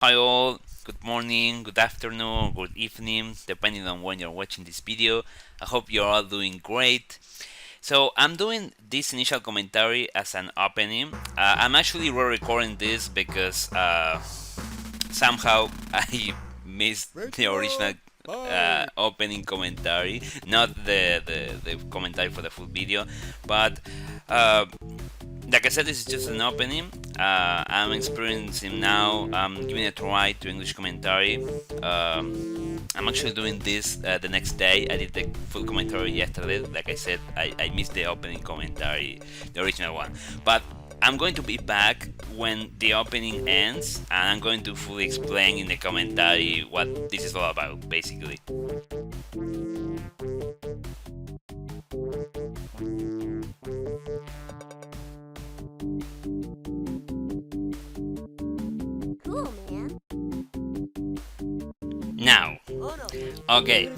Hi all, good morning, good afternoon, good evening, depending on when you're watching this video. I hope you're all doing great. So I'm doing this initial commentary as an opening. I'm actually re-recording this because somehow I missed the original opening commentary, not the commentary for the full video, but uh, like I said, this is just an opening. I'm experiencing now. I'm giving a try to English commentary. I'm actually doing this the next day. I did the full commentary yesterday. Like I said, I missed the opening commentary, the original one. But I'm going to be back when the opening ends, and I'm going to fully explain in the commentary what this is all about, basically. Cool, man. Now, okay,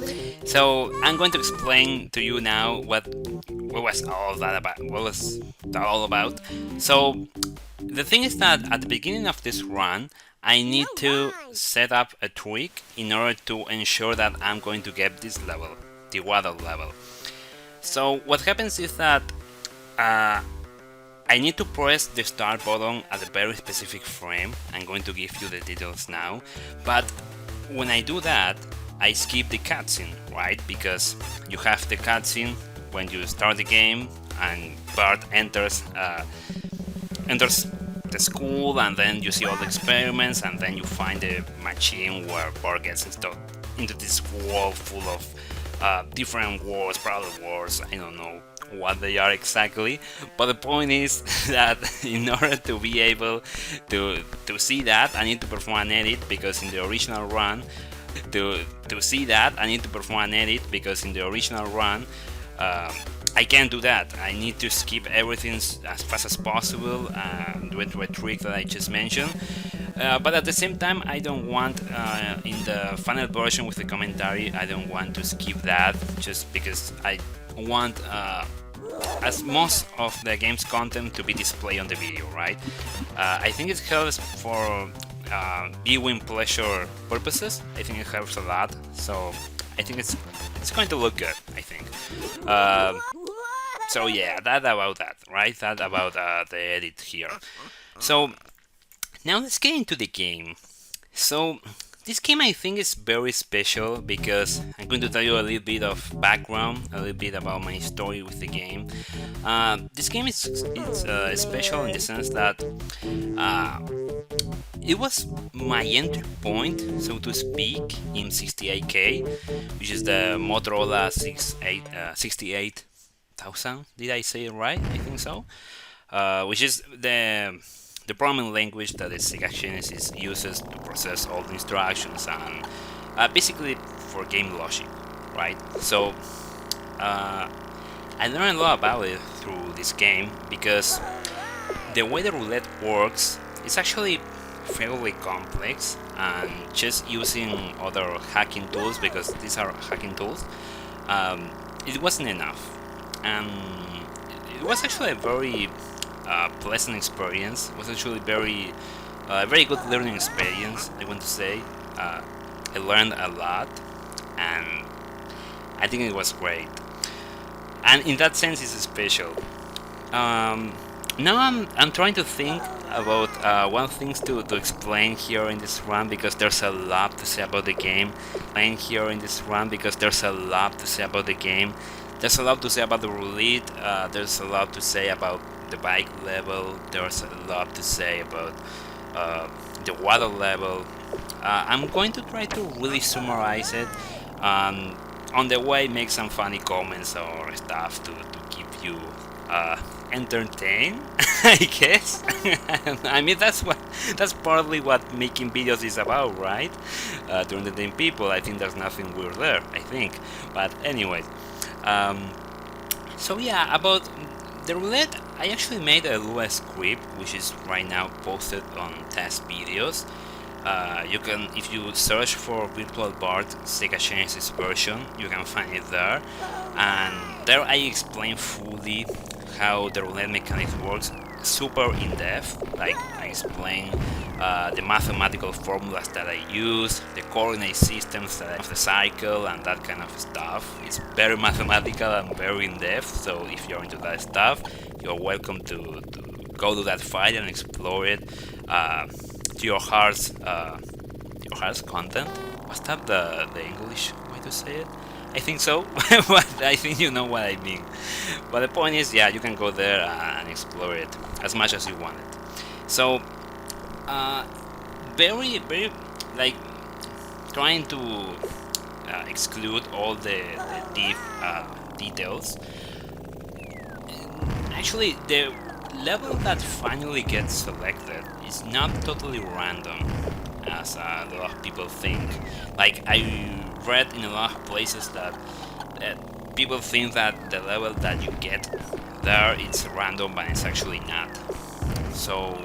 so I'm going to explain to you now what was all that about. What was that all about? So the thing is that at the beginning of this run, I need to set up a trick in order to ensure that I'm going to get this level, the water level. So what happens is that uh, I need to press the start button at a very specific frame. I'm going to give you the details now, but when I do that, I skip the cutscene, right? Because you have the cutscene when you start the game and Bart enters the school, and then you see all the experiments, and then you find the machine where Bart gets installed into this world full of different wars, parallel wars. I don't know what they are exactly, but the point is that in order to be able to see that, I need to perform an edit, because in the original run to see that I need to perform an edit, because in the original run I can't do that. I need to skip everything as fast as possible with the trick that I just mentioned. But at the same time, I don't want, in the final version with the commentary, I don't want to skip that, just because I want as most of the game's content to be displayed on the video, right? I think it helps for viewing pleasure purposes. I think it helps a lot, so I think it's going to look good, I think. So yeah, that about that, right? That about the edit here. So now let's get into the game. So this game I think is very special because I'm going to tell you a little bit of background, a little bit about my story with the game. This game is special in the sense that it was my entry point, so to speak, in 68K, which is the Motorola 68000. Did I say it right? I think so. Which is the programming language that the Sega Genesis uses to process all the instructions and basically for game logic, right? So I learned a lot about it through this game because the way the roulette works is actually fairly complex, and just using other hacking tools, because these are hacking tools, it wasn't enough. And it was actually a very pleasant experience. It was actually very good learning experience, I want to say. I learned a lot, and I think it was great. And in that sense, it's special. Now I'm trying to think about one things to explain here in this run, because there's a lot to say about the game. Playing here in this run because there's a lot to say about the game. There's a lot to say about the roulette. There's a lot to say about the bike level. There's a lot to say about the water level. I'm going to try to really summarize it. On the way, make some funny comments or stuff to keep you entertained, I guess. I mean, that's partly what making videos is about, right? To entertain people. I think there's nothing weird there, I think. But anyways, so yeah, about the roulette, I actually made a Lua script, which is right now posted on test videos. You can, if you search for Virtual Bart Sega Genesis version, you can find it there. And there I explain fully how the roulette mechanic works. super in-depth. Like I explain the mathematical formulas that I use, the coordinate systems that I of the cycle and that kind of stuff. It's very mathematical and very in-depth, so if you're into that stuff, you're welcome to go to that file and explore it to your heart's content. Was that the English way to say it? I think so, but I think you know what I mean. But the point is, yeah, you can go there and explore it as much as you want it. So, very, like, trying to exclude all the deep details. Actually, the level that finally gets selected is not totally random, as a lot of people think. Like, I read in a lot of places that people think that the level that you get there it's random, but it's actually not. So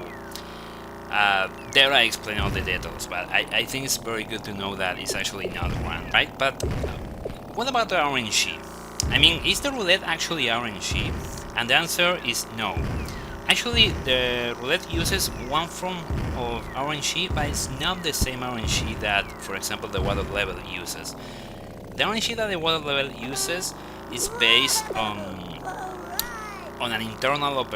there I explain all the details, but I think it's very good to know that it's actually not random, right? But what about the RNG? I mean, is the roulette actually RNG? And the answer is no. Actually, the roulette uses one form of RNG, but it's not the same RNG that, for example, the water level uses. The RNG that the water level uses is based on an internal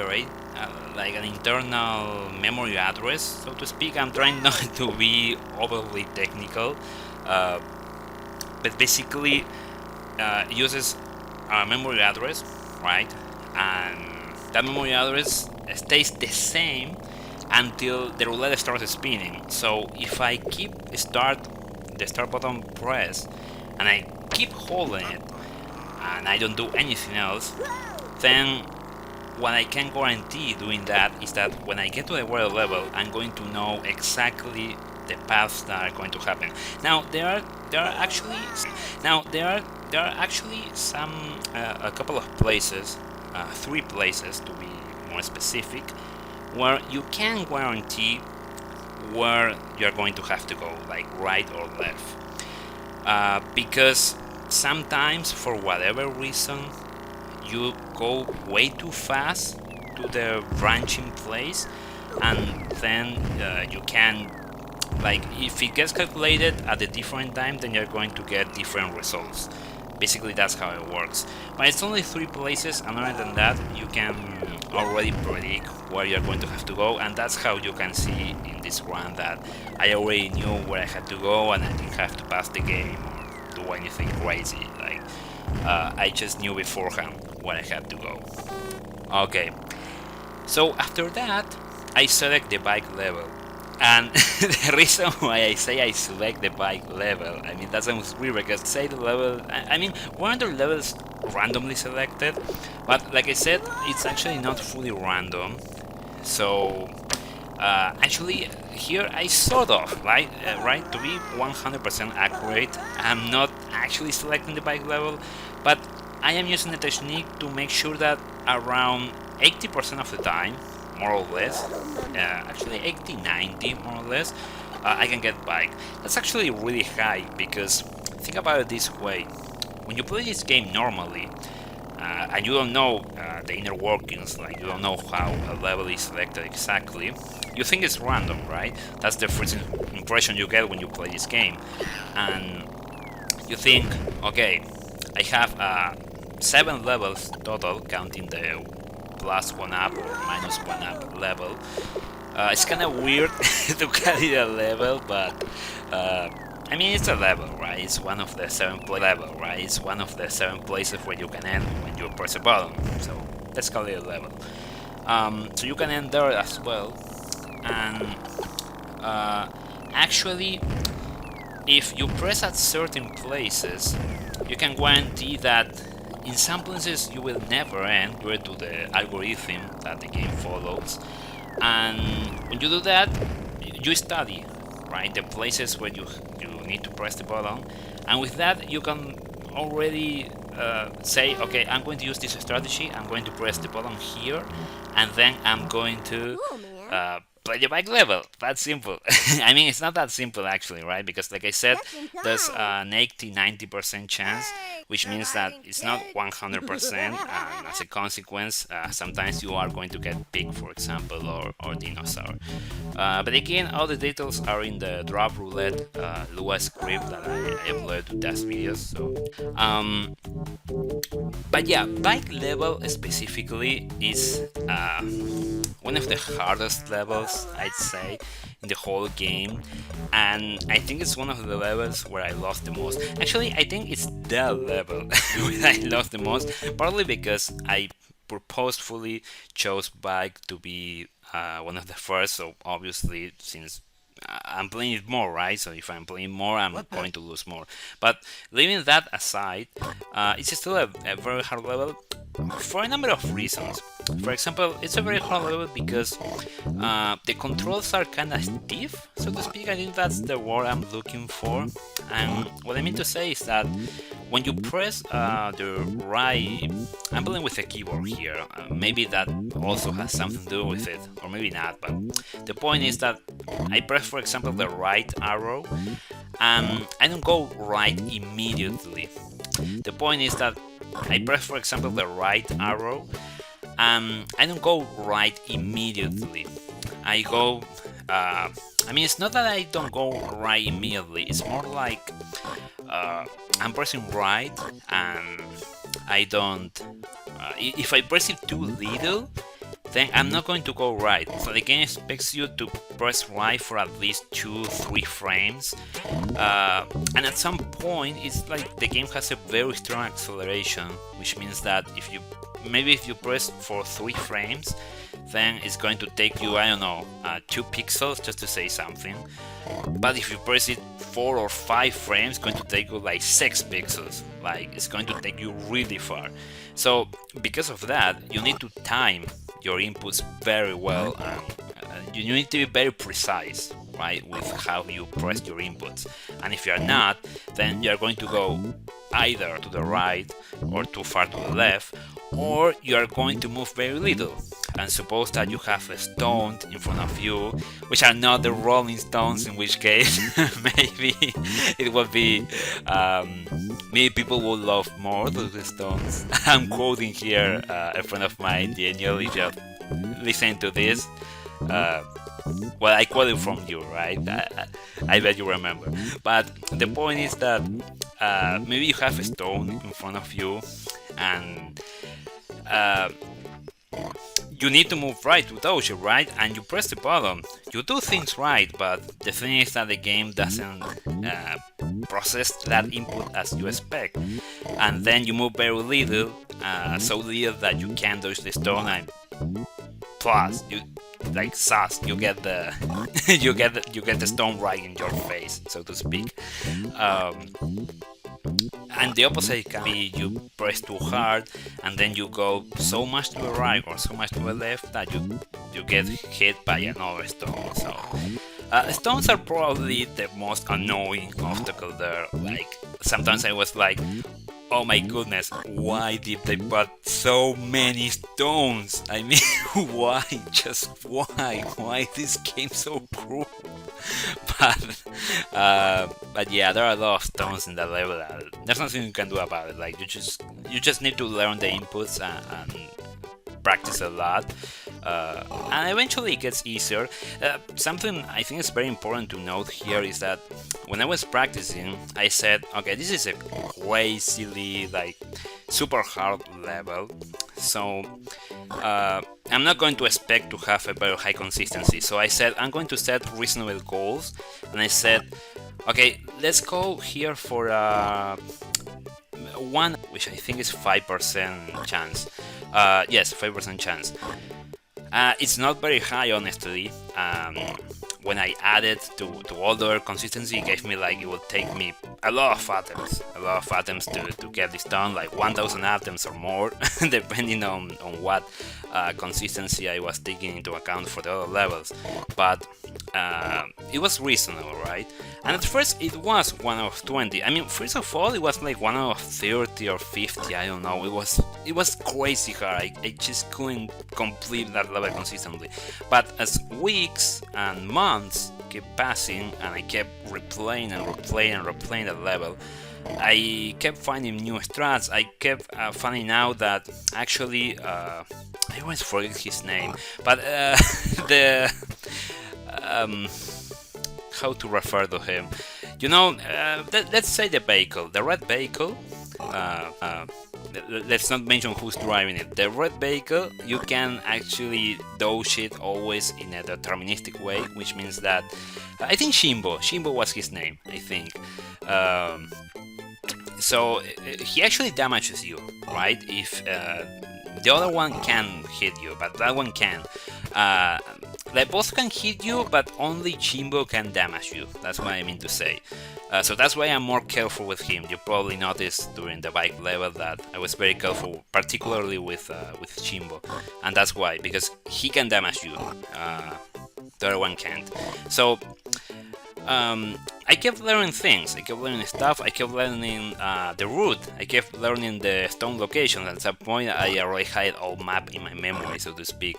like an internal memory address, so to speak. I'm trying not to be overly technical, but basically it uses a memory address, right? And that memory address stays the same until the roulette starts spinning. So if I keep the start button pressed and I keep holding it and I don't do anything else, then what I can guarantee doing that is that when I get to the water level, I'm going to know exactly the paths that are going to happen. Now there are actually some a couple of places, 3 places to be more specific, where you can guarantee where you're going to have to go, like right or left, because sometimes for whatever reason you go way too fast to the branching place, and then you can, like, if it gets calculated at a different time, then you're going to get different results. Basically that's how it works. But it's only 3 places, and other than that you can already predict where you're going to have to go, and that's how you can see in this run that I already knew where I had to go and I didn't have to pass the game or do anything crazy. Like I just knew beforehand where I had to go. Okay, so after that I select the bike level. And the reason why I say I select the bike level, I mean, that sounds weird because say the level, I mean, one of the levels randomly selected, but like I said, it's actually not fully random. So actually here I sort of, right, to be 100% accurate, I'm not actually selecting the bike level, but I am using a technique to make sure that around 80% of the time, more or less, actually 80-90 more or less, I can get bike. That's actually really high because think about it this way: when you play this game normally and you don't know the inner workings, like you don't know how a level is selected exactly, you think it's random, right? That's the first impression you get when you play this game, and you think, okay, I have 7 levels total, counting the plus 1 up or minus 1 up level. It's kind of weird to call it a level, but I mean, it's a level, right? It's one of the 7 level, right? It's one of the 7 places where you can end when you press a button. So let's call it a level. So you can end there as well. And actually, if you press at certain places, you can guarantee that in some places you will never end due to the algorithm that the game follows. And when you do that, you study, right, the places where you need to press the button, and with that you can already say, okay, I'm going to use this strategy, I'm going to press the button here, and then I'm going to play the bike level. That's simple. I mean, it's not that simple actually, right? Because like I said, there's an 80-90% chance, which means that it's not 100%, and as a consequence, sometimes you are going to get pig, for example, or dinosaur. But again, all the details are in the drop roulette Lua script that I uploaded to test videos. So, but yeah, bike level specifically is one of the hardest levels, I'd say, in the whole game, and I think it's one of the levels where I lost the most. Actually, I think it's the level where I lost the most, partly because I purposefully chose bike to be one of the first, so obviously since I'm playing it more, right? So if I'm playing more, I'm going to lose more. But leaving that aside, it's still a very hard level for a number of reasons. For example, it's a very hard level because the controls are kind of stiff, so to speak. I think that's the word I'm looking for. And what I mean to say is that when you press the right, I'm playing with a keyboard here. Maybe that also has something to do with it, or maybe not. But the point is that I press, for example, the right arrow, and I don't go right immediately. The point is that I press, for example, the right arrow, and I don't go right immediately. I go. I mean, it's not that I don't go right immediately. It's more like I'm pressing right, and I don't. If I press it too little, then I'm not going to go right. So the game expects you to press right for at least 2-3 frames, and at some point it's like the game has a very strong acceleration, which means that if you press for 3 frames, then it's going to take you, I don't know, 2 pixels, just to say something. But if you press it 4 or 5 frames, it's going to take you like 6 pixels. Like, it's going to take you really far. So because of that, you need to time your inputs very well, and you need to be very precise, right, with how you press your inputs. And if you are not, then you are going to go either to the right or too far to the left, or you are going to move very little. And suppose that you have a stone in front of you, which are not the Rolling Stones, in which case maybe it would be maybe people would love more those stones. I'm quoting here a friend of mine, Daniel. If you listen to this, well, I quoted from you, right? I bet you remember. But the point is that maybe you have a stone in front of you, and you need to move right to dodge it, right? And you press the button. You do things right, but the thing is that the game doesn't process that input as you expect. And then you move very little, so little that you can't dodge the stone, and plus you like sus, you get the you get the stone right in your face, so to speak. And the opposite can be you press too hard, and then you go so much to the right or so much to the left that you get hit by another stone. So stones are probably the most annoying obstacle there. Like, sometimes I was like, oh my goodness, why did they put so many stones? I mean, why? Just why? Why is this game so cruel? But yeah, there are a lot of stones in that level. There's nothing you can do about it. Like, you just need to learn the inputs and practice a lot, and eventually it gets easier. Something I think is very important to note here is that when I was practicing, I said, okay, this is a crazily, like, super hard level, so I'm not going to expect to have a very high consistency. So I said I'm going to set reasonable goals, and I said, okay, let's go here for one, which I think is 5% chance. Yes, 5% chance. It's not very high, honestly. When I added to all the other consistency, it gave me, like, it would take me a lot of atoms to get this done, like 1000 atoms or more, depending on what consistency I was taking into account for the other levels. But it was reasonable, right? And at first it was 1 out of 20. I mean, first of all, it was like 1 out of 30 or 50, I don't know. It was crazy hard. I just couldn't complete that level consistently. But as weeks and months kept passing and I kept replaying and replaying and replaying that level, I kept finding new strats. I kept finding out that actually, I always forget his name, but the how to refer to him. You know, let's say the vehicle, the red vehicle. Let's not mention who's driving it. The red vehicle, you can actually dodge it always in a deterministic way, which means that I think Shimbo was his name, I think. So he actually damages you, right? If the other one can hit you, but that one can. They both can hit you, but only Chimbo can damage you. That's what I mean to say. So that's why I'm more careful with him. You probably noticed during the bike level that I was very careful, particularly with Chimbo, and that's why, because he can damage you. The other one can't. So I kept learning things, I kept learning stuff, I kept learning the route, I kept learning the stone location. At some point I already had all map in my memory, so to speak.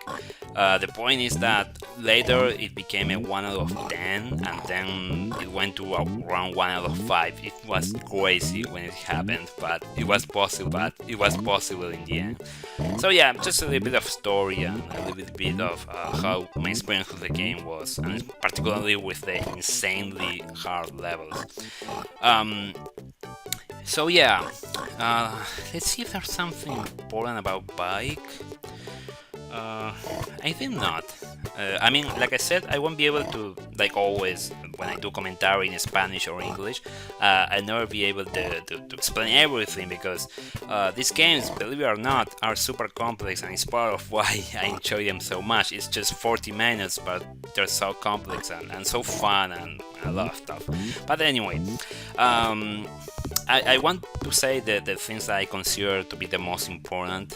The point is that later it became a 1 out of 10 and then it went to around 1 out of 5. It was crazy when it happened, but it was possible in the end. So yeah, just a little bit of story and a little bit of how my experience with the game was, and particularly with the insanely hard levels. So yeah, let's see if there's something important about bike. I think not. I mean, like I said, I won't be able to, like always, when I do commentary in Spanish or English, I'll never be able to explain everything, because these games, believe it or not, are super complex, and it's part of why I enjoy them so much. It's just 40 minutes, but they're so complex and so fun and a lot of stuff. But anyway, I want to say that the things that I consider to be the most important.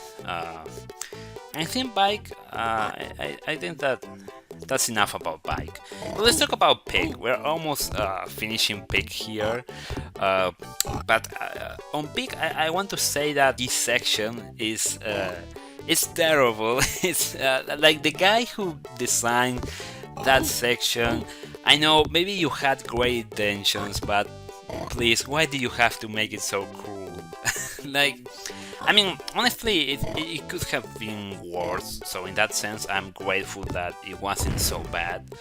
I think bike, I think that's enough about bike. But let's talk about pig. We're almost finishing pig here. But on pig, I want to say that this section is it's terrible. It's like the guy who designed that section. I know maybe you had great intentions, but please, why do you have to make it so cruel? Like, I mean, honestly, it could have been worse, so in that sense I'm grateful that it wasn't so bad.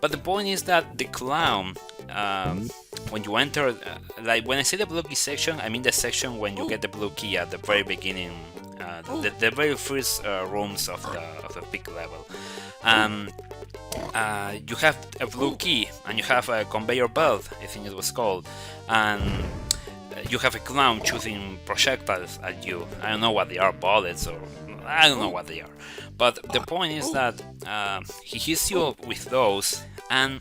But the point is that the clown, when you enter, like when I say the blue key section, I mean the section when you get the blue key at the very beginning, the very first rooms of the peak level. You have a blue key and you have a conveyor belt, I think it was called, and you have a clown shooting projectiles at you. I don't know what they are, bullets, or I don't know what they are. But the point is that he hits you with those, and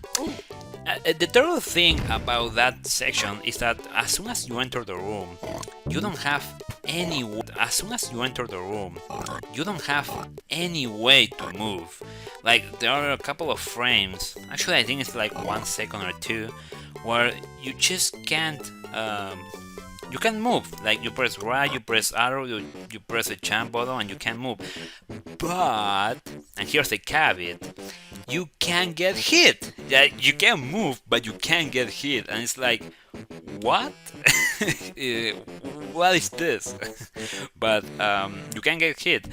the terrible thing about that section is that as soon as you enter the room, you don't have any way. As soon as you enter the room, you don't have any way to move. Like, there are a couple of frames, actually I think it's like 1 second or 2, where you just can't you can move. Like, you press right, you press arrow, you press the jump button, and you can move. But, and here's the caveat, you can get hit. Like, you can move, but you can get hit, and it's like, what? What is this? But you can get hit,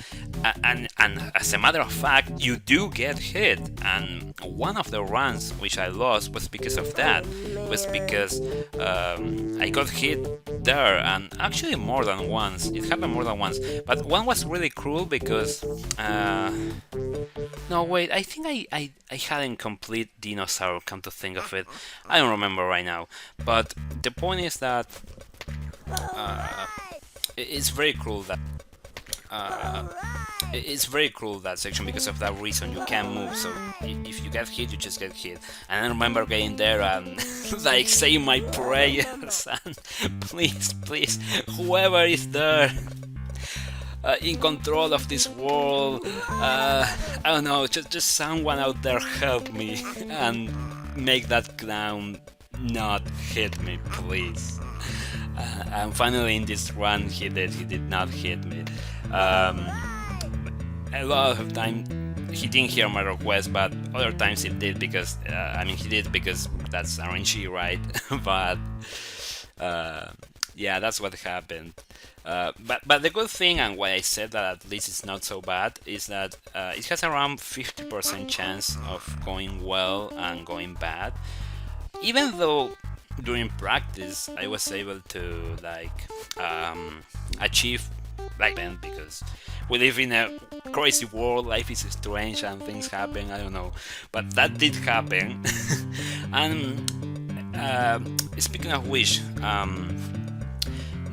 and as a matter of fact, you do get hit. And one of the runs which I lost was because of that. Was because I got hit there, and actually more than once. It happened more than once. But one was really cruel because no, wait, I think I had incomplete dinosaur, come to think of it. I don't remember right now. But the point is that it's very cruel that it's very cruel, that section, because of that reason. You can't move, so if you get hit, you just get hit. And I remember getting there and like saying my prayers and please, whoever is there, in control of this world. I don't know, just someone out there help me and make that clown not hit me, please. And finally, in this run, he did not hit me. A lot of time he didn't hear my request, but other times he did because he did because that's RNG, right? But yeah, that's what happened. But the good thing, and why I said that at least it's not so bad, is that it has around 50% chance of going well and going bad. Even though during practice I was able to achieve because we live in a crazy world, life is strange and things happen, I don't know, but that did happen. And speaking of which,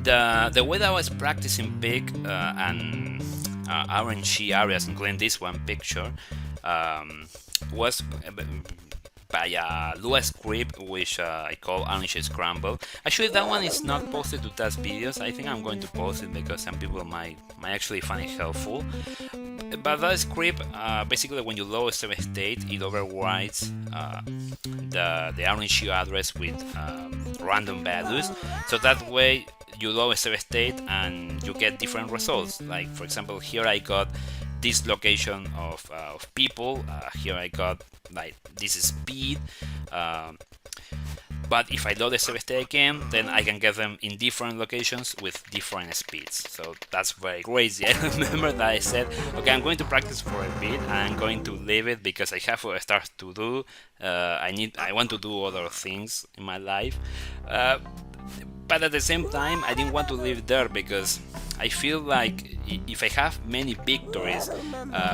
the way that I was practicing big and RNG areas, including this one picture, was by a Lua script which I call RNG Scramble. Actually, that one is not posted to test videos. I think I'm going to post it because some people might actually find it helpful. But that script, basically when you load a Savestate, it overrides the RNG address with random values. So that way you load a Savestate and you get different results. Like for example, here I got this location of people, here I got like this speed, but if I load the Savestate again, then I can get them in different locations with different speeds. So that's very crazy. I remember that I said, okay, I'm going to practice for a bit and I'm going to leave it because I have stuff to do. I want to do other things in my life, but at the same time I didn't want to leave there because I feel like if I have many victories,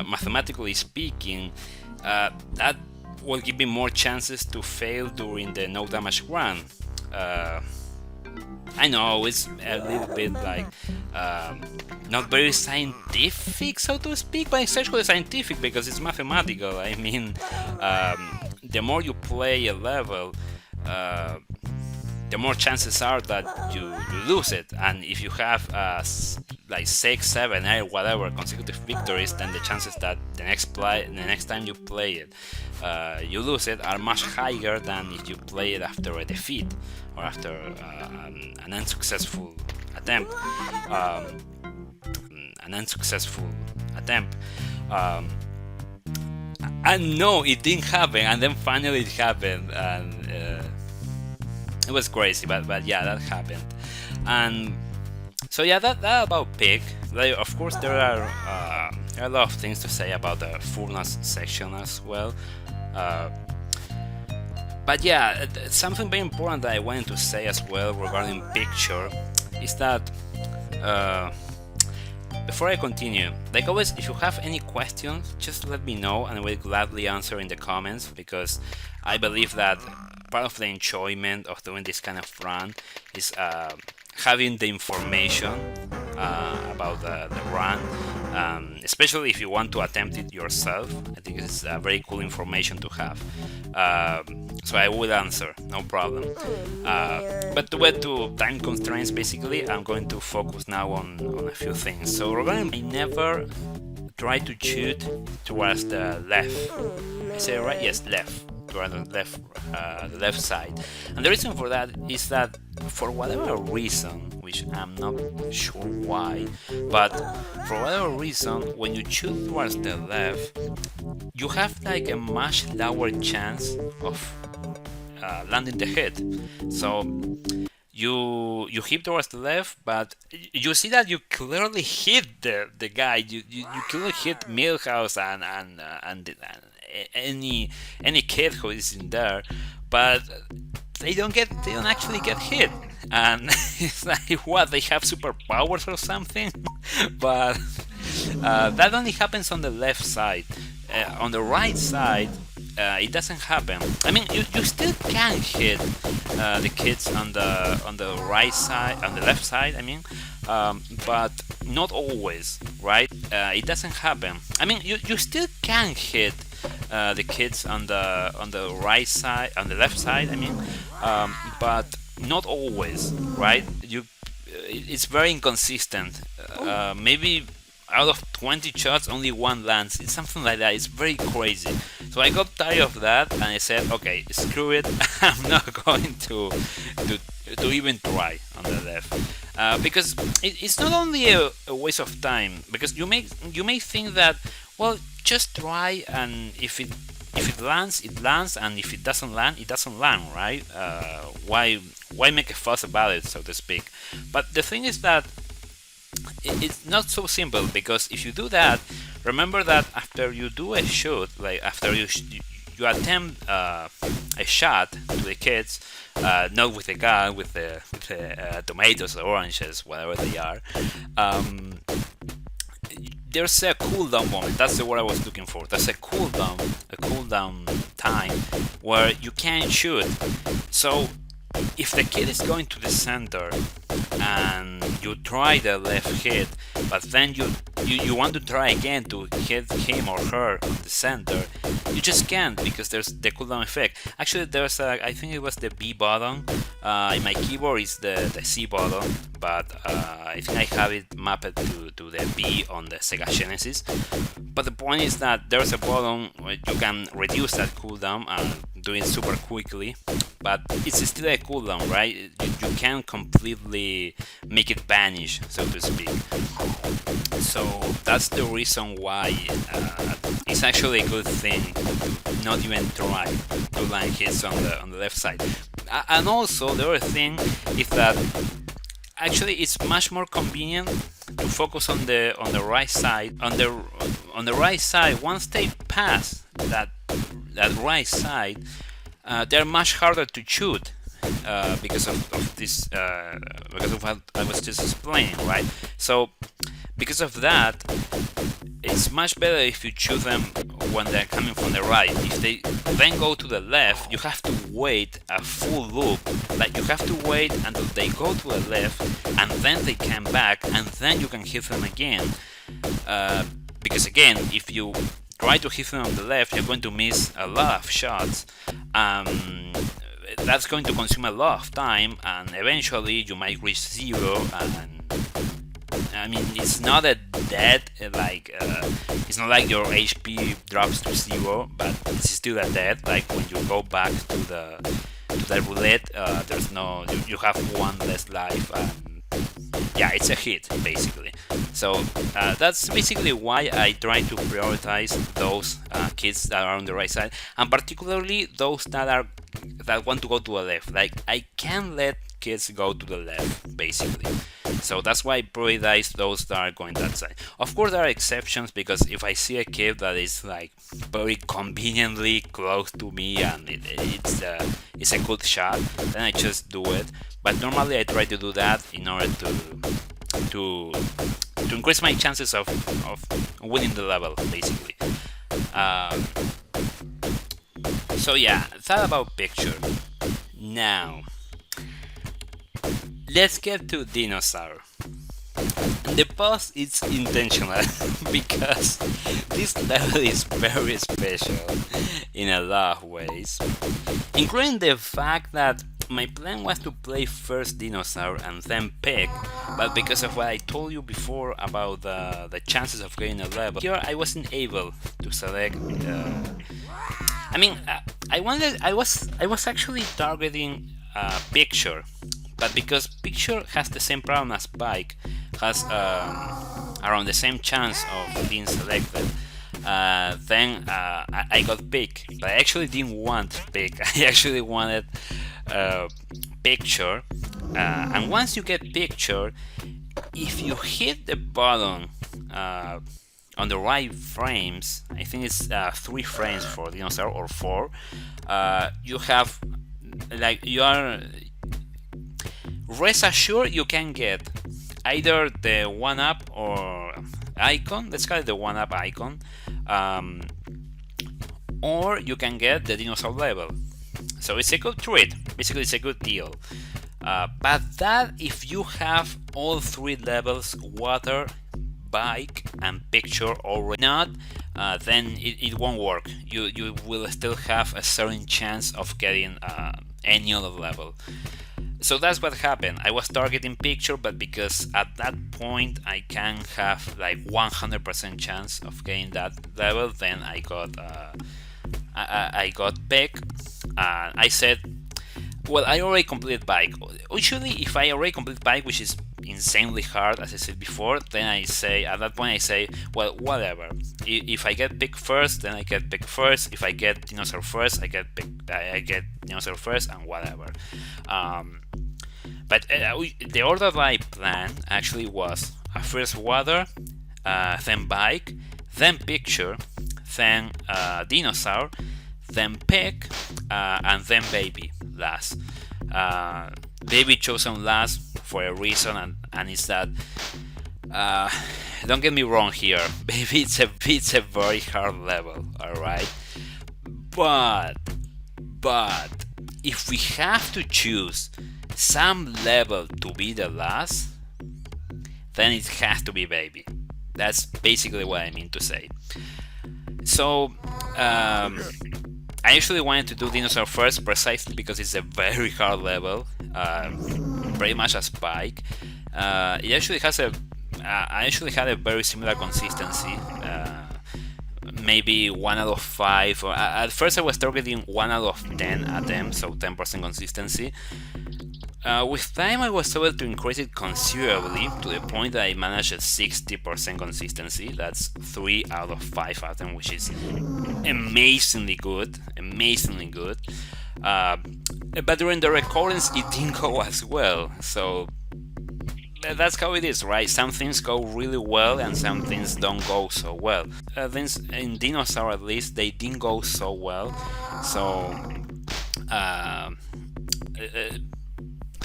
mathematically speaking, that will give me more chances to fail during the no damage run. I know it's a little bit not very scientific, so to speak, but it's actually scientific because it's mathematical. I mean, the more you play a level, the more chances are that you lose it. And if you have like 6, 7, 8, whatever consecutive victories, then the chances that the next time you play it, you lose it are much higher than if you play it after a defeat or after an unsuccessful attempt. And no, it didn't happen, and then finally it happened, and it was crazy, but yeah, that happened. And so yeah, that about Pig. Of course, there are a lot of things to say about the furnace section as well. But yeah, something very important that I wanted to say as well regarding picture is that before I continue, like always, if you have any questions, just let me know and I will gladly answer in the comments, because I believe that part of the enjoyment of doing this kind of run is having the information about the run, especially if you want to attempt it yourself. I think it's very cool information to have. So I will answer, no problem. But due to time constraints, basically, I'm going to focus now on a few things. So regarding, I never try to shoot towards the left. I say right? Yes, left. The left side. And the reason for that is that for whatever reason, which I'm not sure why, but for whatever reason, when you shoot towards the left, you have like a much lower chance of landing the hit. So you hit towards the left, but you see that you clearly hit the guy. You clearly hit Milhouse and any kid who is in there, but they don't actually get hit. And it's like, what, they have superpowers or something? But that only happens on the left side. On the right side, it doesn't happen. I mean, you still can hit the kids on the right side, on the left side, I mean, but not always, right? It doesn't happen. I mean, you still can hit the kids on the right side, on the left side, I mean, but not always, right? It's very inconsistent. Maybe out of 20 shots, only one lands. It's something like that. It's very crazy. So I got tired of that, and I said, okay, screw it. I'm not going to even try on the left, because it's not only a waste of time. Because you may think that, well, just try, and if it lands, it lands, and if it doesn't land, it doesn't land, right? Why make a fuss about it, so to speak? But the thing is that it's not so simple, because if you do that, remember that after you do a shoot, like after you attempt a shot to the kids, not with a gun, with the tomatoes or oranges, whatever they are. There's a cooldown moment. That's the word I was looking for. There's a cooldown time where you can't shoot. So if the kid is going to the center and you try the left hit, but then you want to try again to hit him or her on the center, you just can't, because there's the cooldown effect. Actually, there's I think it was the B button. In my keyboard is the C button, but I think I have it mapped to the B on the Sega Genesis. But the point is that there's a button where you can reduce that cooldown and do it super quickly, but it's still a cooldown, right? You can't completely make it vanish, so to speak. So that's the reason why it's actually a good thing to not even try to land hits on the left side. And also the other thing is that actually it's much more convenient to focus on the right side. On the right side, once they pass that right side, they're much harder to shoot, because of this, because of what I was just explaining, right? So because of that, it's much better if you shoot them when they're coming from the right. If they then go to the left, you have to wait a full loop. Like, you have to wait until they go to the left, and then they come back, and then you can hit them again. Because again, if you try to hit them on the left, you're going to miss a lot of shots. That's going to consume a lot of time, and eventually you might reach zero. And I mean, it's not a dead, like it's not like your HP drops to zero, but it's still a dead. Like when you go back to the roulette, there's no, you have one less life, and yeah, it's a hit basically. So that's basically why I try to prioritize those kids that are on the right side, and particularly those that want to go to the left. Like, I can't let kids go to the left, basically. So that's why I prioritize those that are going that side. Of course, there are exceptions, because if I see a kid that is like very conveniently close to me and it's a good shot, then I just do it. But normally I try to do that in order to increase my chances of winning the level, basically. So yeah, that about picture. Now, let's get to dinosaur. The pause is intentional because this level is very special in a lot of ways, including the fact that my plan was to play first dinosaur and then pick, but because of what I told you before about the chances of getting a level, here I wasn't able to select. I mean, I was actually targeting picture, but because picture has the same problem as bike, has around the same chance of being selected, then I got pick. But I actually didn't want pick. I actually wanted picture. And once you get picture, if you hit the button on the right frames, I think it's 3 frames for dinosaur or 4, you have, like, you are rest assured you can get either the 1-up or icon, let's call it the 1-up icon, or you can get the dinosaur level. So it's a good treat, basically it's a good deal. But that if you have all 3 levels, water, bike and picture already not, then it won't work. You will still have a certain chance of getting any other level. So that's what happened. I was targeting picture, but because at that point I can have like 100% chance of getting that level, then I got I got pick. I said, well, I already completed bike. Usually, if I already complete bike, which is insanely hard, as I said before, then I say, at that point I say, well, whatever. If I get pick first, then I get pick first. If I get dinosaur first, I get dinosaur first, and whatever. But the order that I planned actually was first water, then bike, then picture, then dinosaur, then pick, and then baby last. Baby chosen last for a reason, and it's that. Don't get me wrong here, baby. It's a very hard level, all right. But if we have to choose some level to be the last, then it has to be baby. That's basically what I mean to say. So I actually wanted to do dinosaur first precisely because it's a very hard level, pretty much as Spike. It actually has I actually had a very similar consistency. Maybe 1 out of 5, or at first I was targeting 1 out of 10 attempts, so 10% consistency. With time I was able to increase it considerably to the point that I managed a 60% consistency. That's 3 out of 5 attempts, which is amazingly good. But during the recordings it didn't go as well, so that's how it is, right? Some things go really well and some things don't go so well. Things in Dinosaur, at least, they didn't go so well. So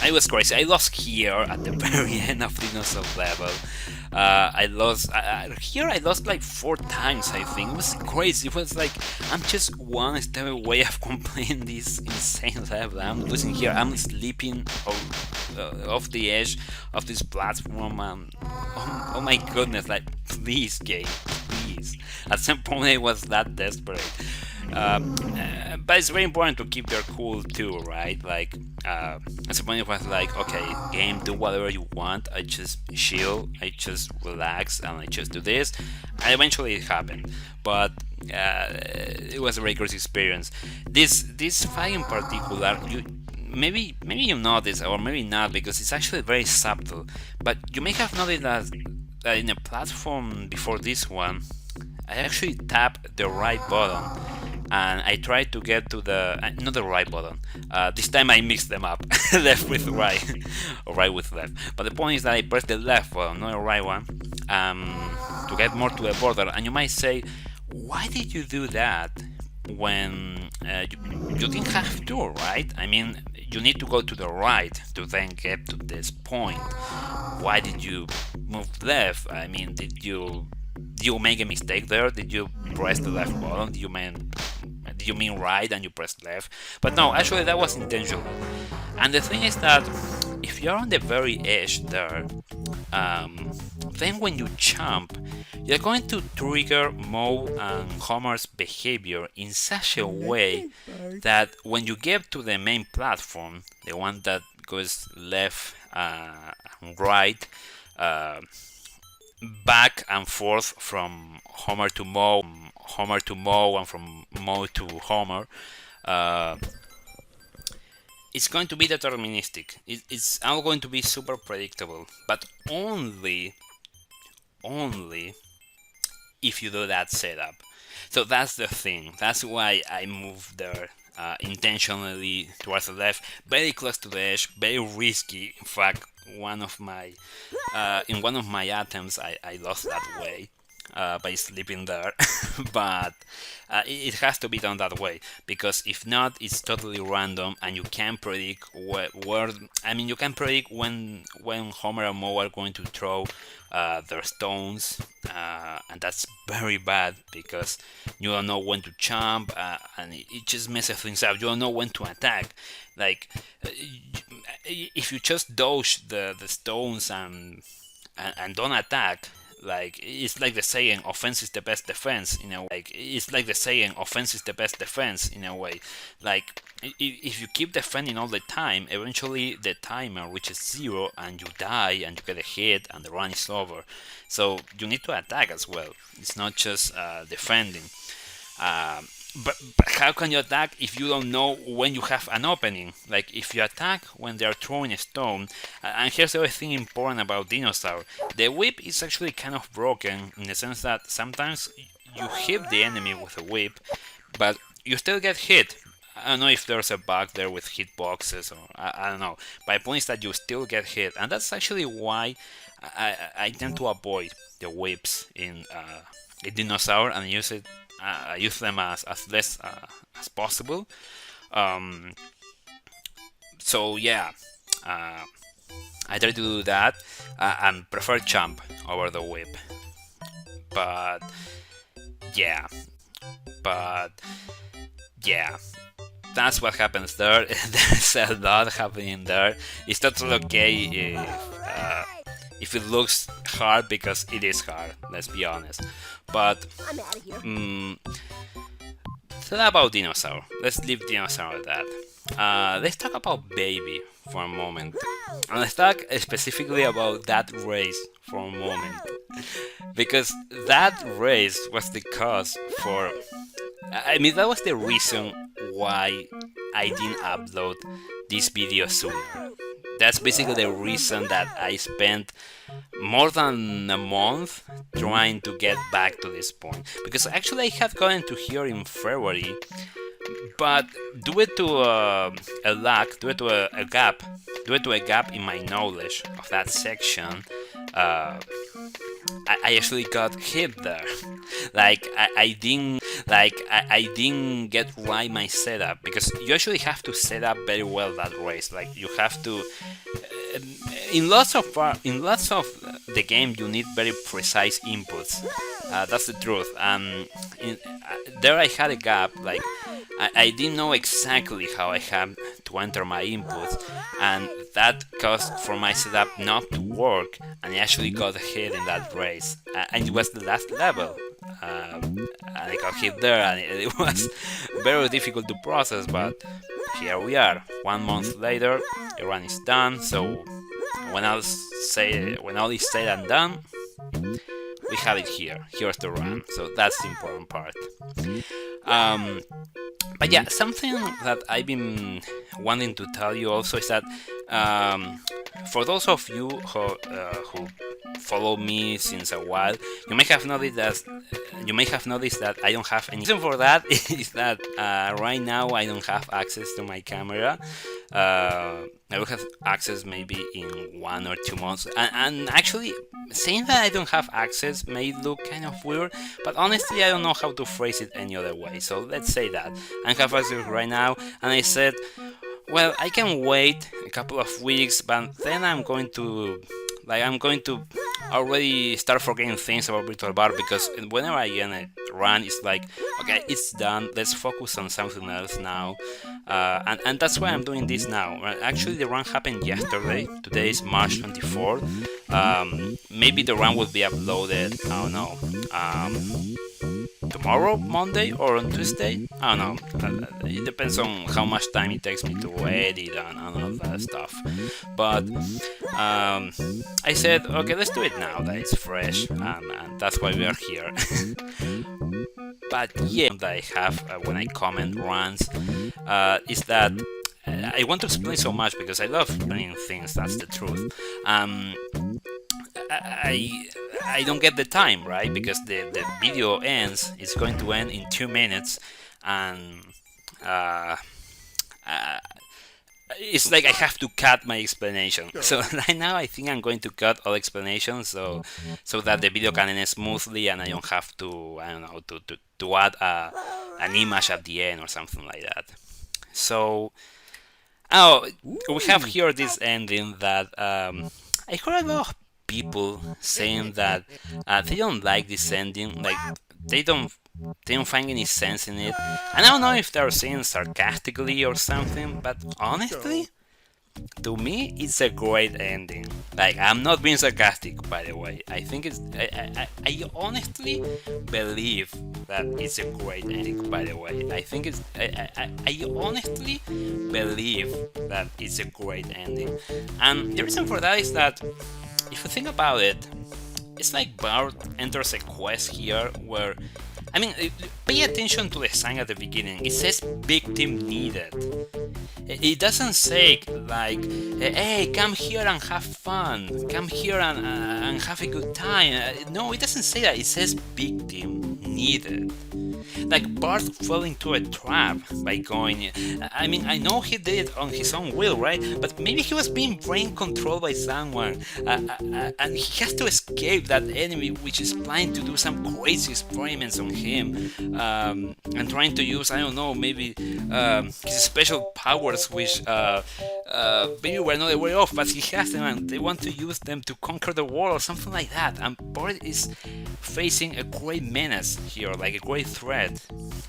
I was crazy. I lost here at the very end of Dinosaur level. I lost here. I lost like 4 times, I think. It was crazy. It was like I'm just one step away of completing this insane level. I'm losing here. I'm sleeping off the edge of this platform. Oh my goodness! Like, please, game, please. At some point, I was that desperate. But it's very important to keep their cool too, right? Like, at some point it was like, okay, game, do whatever you want. I just chill, I just relax, and I just do this. And eventually it happened, but it was a very great experience. This fight in particular, maybe you know this, or maybe not, because it's actually very subtle. But you may have noticed that in a platform before this one, I actually tapped the right button and I tried to get to the not the right button. This time I mixed them up, left with right, or right with left. But the point is that I pressed the left button, not the right one, to get more to the border. And you might say, why did you do that when you didn't have to, right? I mean, you need to go to the right to then get to this point. Why did you move left? I mean, did you make a mistake there? Did you press the left button? Did you mean right and you pressed left? But no, actually that was intentional. And the thing is that if you're on the very edge there, then when you jump, you're going to trigger Moe and Homer's behavior in such a way that when you get to the main platform, the one that goes left and right, back and forth from Homer to Moe, and from Moe to Homer, it's going to be deterministic. It's all going to be super predictable, but only if you do that setup. So that's the thing. That's why I moved there intentionally towards the left, very close to the edge, very risky. In fact, in one of my attempts, I lost that way by sleeping there. But it has to be done that way, because if not, it's totally random and you can't predict where. I mean, you can predict when Homer and Moe are going to throw their stones, and that's very bad because you don't know when to jump, and it just messes things up. You don't know when to attack. Like, if you just dodge the stones and don't attack, Like it's like the saying, offense is the best defense in a way. Like it's like the saying, offense is the best defense in a way. Like if you keep defending all the time, eventually the timer reaches zero and you die and you get a hit and the run is over. So you need to attack as well. It's not just defending. But how can you attack if you don't know when you have an opening? Like if you attack when they are throwing a stone, and here's the other thing important about Dinosaur: the whip is actually kind of broken in the sense that sometimes you hit the enemy with a whip, but you still get hit. I don't know if there's a bug there with hitboxes or I don't know. But the point is that you still get hit, and that's actually why I tend to avoid the whips in Dinosaur and use them as less as possible. Um, so yeah, I try to do that and prefer jump over the whip. But yeah, but yeah, that's what happens there. There's a lot happening there. It's totally okay if it looks hard, because it is hard, let's be honest. But I'm out of here. so about Dinosaur. Let's leave Dinosaur at that. Let's talk about Baby for a moment. And let's talk specifically about that race for a moment. Because that race was the cause for... I mean, that was the reason why I didn't upload this video sooner. That's basically the reason that I spent more than a month trying to get back to this point. Because actually I had gotten to here in February, but due to a lack, due to a gap in my knowledge of that section, I actually got hit there. Like I didn't get right my setup, because you actually have to set up very well that race. Like you have to in lots of the game you need very precise inputs. That's the truth. There I had a gap. Like I didn't know exactly how I had to enter my inputs, and that caused for my setup not to work, and I actually got hit in that race. And it was the last level. And I got hit there, and it was very difficult to process, but here we are. 1 month later, the run is done. So when all is said and done, we have it here. Here's the run. So that's the important part. But yeah, something that I've been wanting to tell you also is that for those of you who follow me since a while, you may have noticed that I don't have any. Reason for that is that right now I don't have access to my camera. I will have access maybe in 1 or 2 months. And actually, saying that I don't have access may look kind of weird, but honestly I don't know how to phrase it any other way. So let's say that I have access right now, and I said, well, I can wait a couple of weeks, but then I'm going to already start forgetting things about Virtual Bart, because whenever I end a run, it's like, okay, it's done, let's focus on something else now. And that's why I'm doing this now. Actually, the run happened yesterday. Today is March 24th. Maybe the run will be uploaded, I don't know, tomorrow, Monday, or on Tuesday. I don't know. It depends on how much time it takes me to edit and all that stuff. But I said, okay, let's do it now that it's fresh, and that's why we are here. But yeah, that I have when I comment runs is that I want to explain so much because I love explaining things. That's the truth. I don't get the time, right? Because the video ends. It's going to end in 2 minutes, and it's like I have to cut my explanation. So right now I think I'm going to cut all explanations so that the video can end smoothly, and I don't have to, I don't know, to add an image at the end or something like that. So we have here this ending that I heard a lot of people saying that they don't like this ending, like they don't find any sense in it. And I don't know if they're saying sarcastically or something, but honestly, To me, it's a great ending. Like, I'm not being sarcastic, by the way. I think it's. I honestly believe that it's a great ending, by the way. I think it's. I honestly believe that it's a great ending. And the reason for that is that, if you think about it, it's like Bart enters a quest here where. I mean, pay attention to the sign at the beginning. It says victim needed. It doesn't say like, "Hey, come here and have fun. Come here and have a good time." No, it doesn't say that. It says victim needed. Like Bart fell into a trap by going. I mean, I know he did it on his own will, right? But maybe he was being brain controlled by someone, and he has to escape that enemy, which is planning to do some crazy experiments on him, and trying to use, I don't know, maybe his special powers, which maybe we're not aware of, but he has them, and they want to use them to conquer the world or something like that. And Bart is facing a great menace here, like a great threat.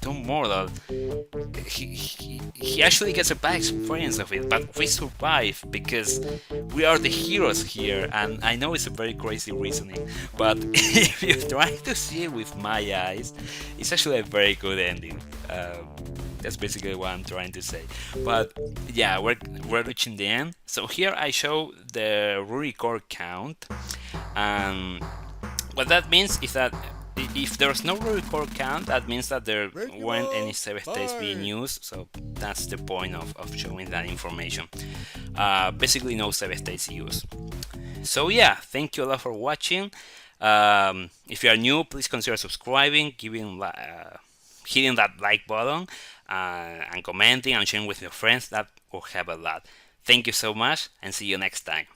Tom Mortal, he actually gets a bad experience of it, but we survive because we are the heroes here. And I know it's a very crazy reasoning, but if you try to see it with my eyes, it's actually a very good ending. That's basically what I'm trying to say. But yeah, we're reaching the end. So here I show the record count, and what that means is that if there's no record count, that means that there weren't any Savestates being used. So that's the point of showing that information. Basically, no Savestates used. So yeah, thank you a lot for watching. If you are new, please consider subscribing, hitting that like button, and commenting and sharing with your friends. That will help a lot. Thank you so much, and see you next time.